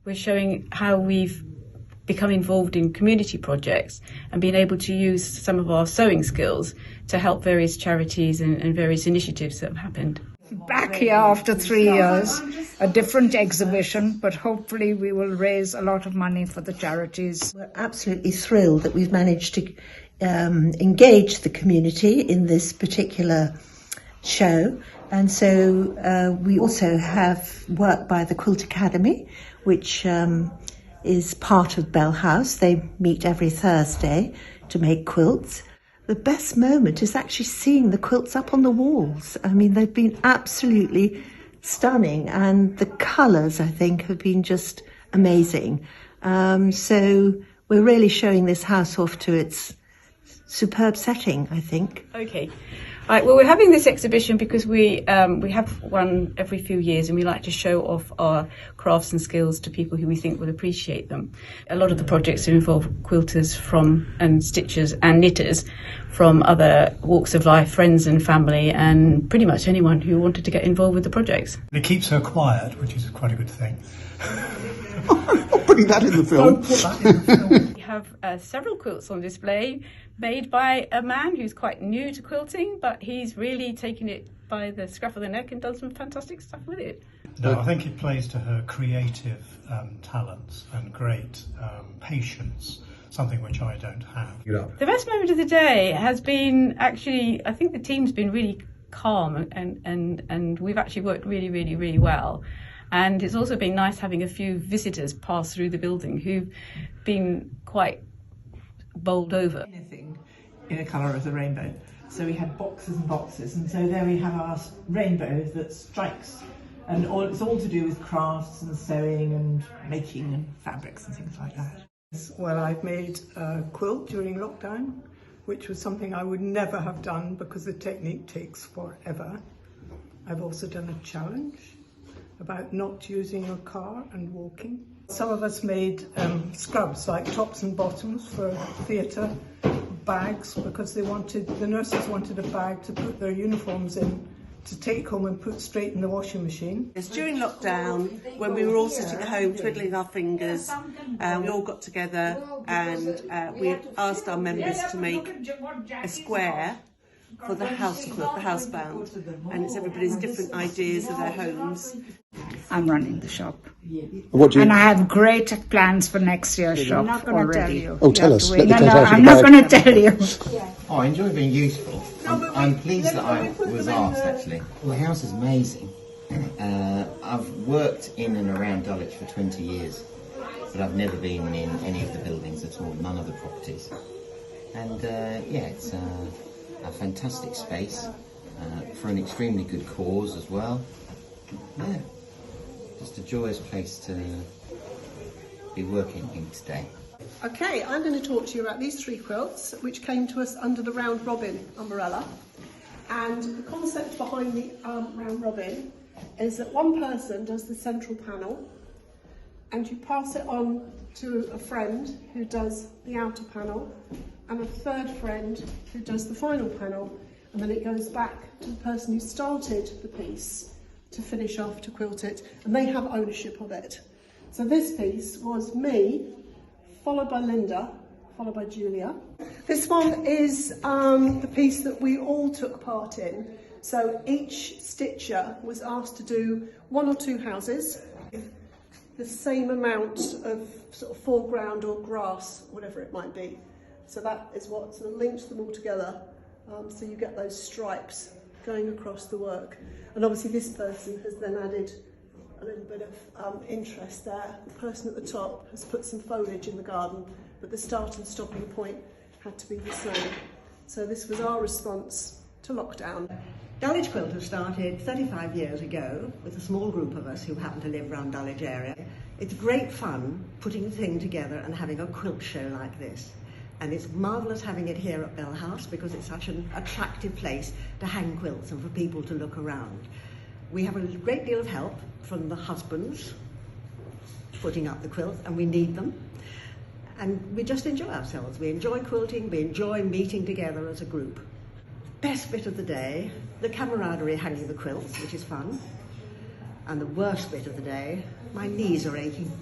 We're showing how we've become involved in community projects and been able to use some of our sewing skills to help various charities and various initiatives that have happened. Back here after 3 years, a different exhibition, but hopefully we will raise a lot of money for the charities. We're absolutely thrilled that we've managed to engage the community in this particular show. And so we also have work by the Quilt Academy, which is part of Bell House. They meet every Thursday to make quilts. The best moment is actually seeing the quilts up on the walls. I mean, they've been absolutely stunning, and the colours, I think, have been just amazing. So we're really showing this house off to its superb setting, I think. Okay. Right, well, we're having this exhibition because we have one every few years, and we like to show off our crafts and skills to people who we think will appreciate them. A lot of the projects involve quilters and stitchers and knitters from other walks of life, friends and family, and pretty much anyone who wanted to get involved with the projects. It keeps her quiet, which is quite a good thing. I'm not putting that in the film. Don't put that in the film. We have several quilts on display made by a man who's quite new to quilting, but he's really taken it by the scruff of the neck and done some fantastic stuff with it. No, I think it plays to her creative talents and great patience, something which I don't have. The best moment of the day has been actually, I think the team's been really calm and we've actually worked really, really, really well. And it's also been nice having a few visitors pass through the building who've been quite bowled over. Anything in a colour of the rainbow. So we had boxes and boxes, and so there we have our rainbow that strikes, and it's all to do with crafts and sewing and making and fabrics and things like that. Well, I've made a quilt during lockdown, which was something I would never have done because the technique takes forever. I've also done a challenge about not using a car and walking. Some of us made scrubs, like tops and bottoms for theatre, bags, because the nurses wanted a bag to put their uniforms in, to take home and put straight in the washing machine. It's during lockdown, when we were all sitting at home twiddling our fingers, we all got together and we asked our members to make a square for the house quilt, the housebound, and it's everybody's different ideas of their homes. I'm running the shop. And I have great plans for next year's shop. I'm not going to tell you. Oh, tell us. I'm not going to tell you. Oh, I enjoy being useful. I'm pleased that I was asked, actually. Well, the house is amazing. I've worked in and around Dulwich for 20 years, but I've never been in any of the buildings at all, none of the properties. And yeah, it's a fantastic space for an extremely good cause as well. Yeah, just a joyous place to be working in today. Okay, I'm going to talk to you about these 3 quilts which came to us under the Round Robin umbrella. And the concept behind the Round Robin is that one person does the central panel and you pass it on to a friend who does the outer panel and a third friend who does the final panel, and then it goes back to the person who started the piece to finish off, to quilt it, and they have ownership of it. So this piece was me, followed by Linda, followed by Julia. This one is the piece that we all took part in. So each stitcher was asked to do 1 or 2 houses, the same amount of sort of foreground or grass, whatever it might be. So that is what sort of links them all together. So you get those stripes going across the work. And obviously this person has then added a little bit of interest there. The person at the top has put some foliage in the garden, but the start and stopping point had to be the same. So this was our response to lockdown. Dulwich Quilters started 35 years ago with a small group of us who happen to live around Dulwich area. It's great fun putting a thing together and having a quilt show like this. And it's marvellous having it here at Bell House because it's such an attractive place to hang quilts and for people to look around. We have a great deal of help from the husbands putting up the quilts, and we need them. And we just enjoy ourselves. We enjoy quilting, we enjoy meeting together as a group. Best bit of the day, the camaraderie hanging the quilts, which is fun. And the worst bit of the day, my knees are aching.